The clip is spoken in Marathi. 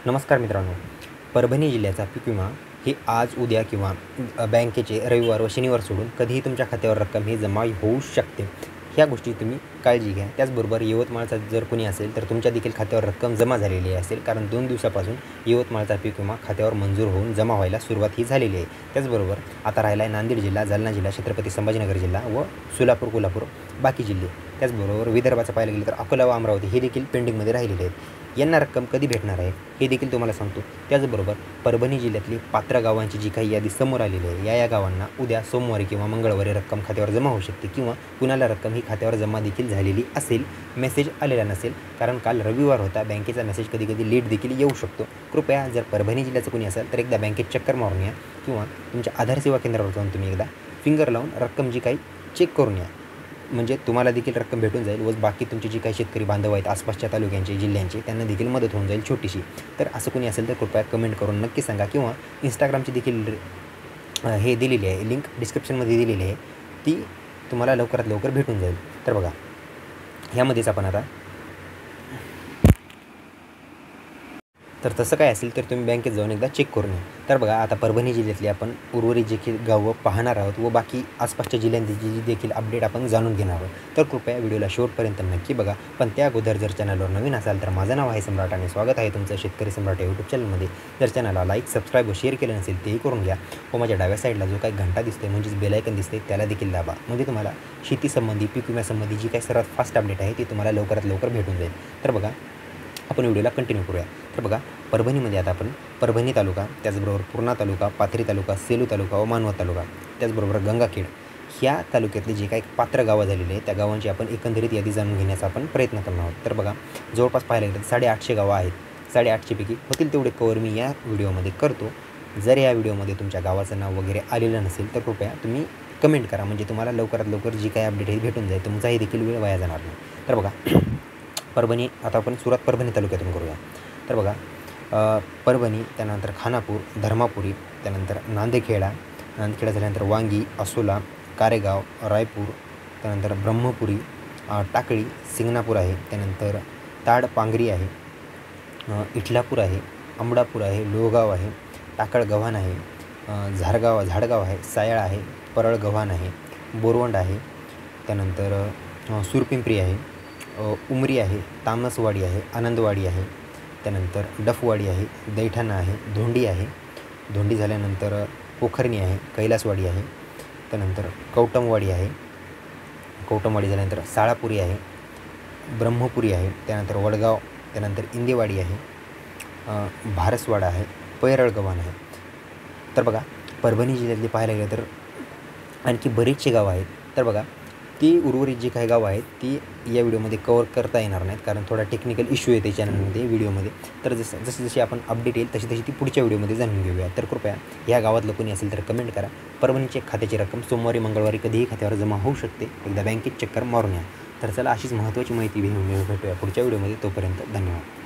नमस्कार मित्रांनो, परभणी जिल्ह्याचा पीक विमा हे आज, उद्या किंवा बँकेचे रविवार व शनिवार सोडून कधीही तुमच्या खात्यावर रक्कम ही जमा होऊ शकते. ह्या गोष्टी तुम्ही काळजी घ्या. त्याचबरोबर यवतमाळचा जर कोणी असेल तर तुमच्या देखील खात्यावर रक्कम जमा झालेली असेल, कारण 2 दिवसापासून यवतमाळचा पीक विमा खात्यावर मंजूर होऊन जमा व्हायला सुरुवात ही झालेली आहे. त्याचबरोबर आता राहिला आहे नांदेड जिल्हा, जालना जिल्हा, छत्रपती संभाजीनगर जिल्हा व सोलापूर, कोल्हापूर बाकी जिल्हे. त्याचबरोबर विदर्भाचं पाहायला गेलं तर अकोला व अमरावती हे देखील पेंडिंगमध्ये राहिलेले आहेत. यांना रक्कम कधी भेटणार आहे हे देखील तुम्हाला सांगतो. त्याचबरोबर परभणी जिल्ह्यातली पात्र गावांची जी काही यादी समोर आलेली आहे, या गावांना उद्या सोमवारी किंवा मंगळवारी रक्कम खात्यावर जमा होऊ शकते, किंवा कुणाला रक्कम ही खात्यावर जमा देखील झालेली असेल, मेसेज आलेला नसेल, कारण काल रविवार होता. बँकेचा मेसेज कधी कधी लेट देखील येऊ शकतो. कृपया जर परभणी जिल्ह्याचं कोणी असेल तर एकदा बँकेत चक्कर मारून या, किंवा तुमच्या आधार सेवा केंद्रावर जाऊन तुम्ही एकदा फिंगर लावून रक्कम जी काही चेक करून या. म्हणजे तुम्हाला देखील रक्कम भेटून जाईल व बाकी तुमचे जे काही शेतकरी बांधव आहेत आसपासच्या तालुक्यांचे, जिल्ह्यांचे, त्यांना देखील मदत होऊन जाईल छोटीशी. तर असं कोणी असेल तर कृपया कमेंट करून नक्की सांगा, किंवा इंस्टाग्रामची देखील हे दिलेली आहे, लिंक डिस्क्रिप्शनमध्ये दिलेली आहे, ती तुम्हाला लवकरात लवकर भेटून जाईल. तर बघा, ह्यामध्येच आपण आता तर तसं काय असेल तर तुम्ही बँकेत जाऊन एकदा चेक करून या. तर बघा, आता परभणी जिल्ह्यातली आपण उर्वरित जे काही गावं पाहणार आहोत व बाकी आसपासच्या जिल्ह्यांची देखील अपडेट आपण जाणून घेणार आहोत. तर कृपया व्हिडिओला शेवटपर्यंत नक्की बघा. पण त्या अगोदर जर चॅनलवर नवीन असाल तर माझं नाव आहे सम्राट आणि स्वागत आहे तुमचं शेतकरी सम्राट यूट्यूब चॅनलमध्ये. जर चॅनलला लाईक, सबस्क्राईब व शेअर केलं नसेल तेही करून घ्या. व माझ्या डाव्या साईडला जो काही घंटा दिसते म्हणजेच बेलायकन दिसते त्याला देखील दाबा. म्हणजे तुम्हाला शेतीसंबंधी, पीक विम्यासंबंधी जी काही सर्वात फास्ट अपडेट आहे ती तुम्हाला लवकरात लवकर भेटून जाईल. तर बघा, आपण व्हिडिओला कंटिन्यू करूया. तर बघा, परभणीमध्ये आता आपण परभणी तालुका, त्याचबरोबर पूर्णा तालुका, पाथरी तालुका, सेलू तालुका व मानवत तालुका, त्याचबरोबर गंगाखेड ह्या तालुक्यातली जे काही पात्र गावं झालेली आहे त्या गावांची आपण एकंदरीत यादी जाणून घेण्याचा आपण प्रयत्न करणार आहोत. तर बघा, जवळपास पाहायला गेलं तर 850 गावं आहेत. 850 पैकी होतील तेवढे कवर मी या व्हिडिओमध्ये करतो. जर या व्हिडिओमध्ये तुमच्या गावाचं नाव वगैरे आलेलं नसेल तर कृपया तुम्ही कमेंट करा, म्हणजे तुम्हाला लवकरात लवकर जी काही अपडेट आहे भेटून जाईल, तुमचाही देखील वेळ वाया जाणार नाही. तर बघा, परभणी, आता आपण सुरुवात परभणी तालुक्यातून करूया. तर बघा, परभणी, त्यानंतर खानापूर, धर्मापुरी, त्यानंतर नांदेखेडा झाल्यानंतर वांगी, असोला, कारेगाव, रायपूर, त्यानंतर ब्रह्मपुरी, टाकळी, सिंगणापूर आहे, त्यानंतर ताड पांगरी आहे, इटलापूर आहे, अंबडापूर आहे, लोहगाव आहे, टाकळ गव्हाण आहे, झाडगाव आहे, सायाळ आहे, परळ गव्हाण आहे, बोरवंड आहे, त्यानंतर सुरपिंपरी आहे, उमरी आहे, तामसवाडी आहे, आनंदवाडी आहे, त्यानंतर डफवाडी आहे, दैठाणा आहे, धोंडी आहे, धोंडी झाल्यानंतर पोखरणी आहे, कैलासवाडी आहे, त्यानंतर कौटमवाडी आहे, कौटमवाडी झाल्यानंतर साळापुरी आहे, ब्रह्मपुरी आहे, त्यानंतर वडगाव, त्यानंतर इंदेवाडी आहे, भारसवाडा आहे, पैरळ गव्हाण आहे. तर बघा, परभणी जिल्ह्यातली पाहायला गेलं तर आणखी बरीचशी गावं आहेत. तर बघा, ती उर्वरित जी काही गावं आहेत ती या व्हिडिओमध्ये कवर करता येणार नाहीत, कारण थोडा टेक्निकल इश्यू येते चॅनलमध्ये, व्हिडिओमध्ये. तर जशी आपण अपडेट येईल तशी ती पुढच्या व्हिडिओमध्ये जाणून घेऊया. तर कृपया या गावातलं कोणी असेल तर कमेंट करा. परभणीच्या खात्याची रक्कम सोमवारी, मंगळवारी कधीही खात्यावर जमा होऊ शकते. एकदा बँकेत चक्कर मारून या. तर चला, अशीच महत्त्वाची माहिती भेटूया पुढच्या व्हिडिओमध्ये. तोपर्यंत धन्यवाद.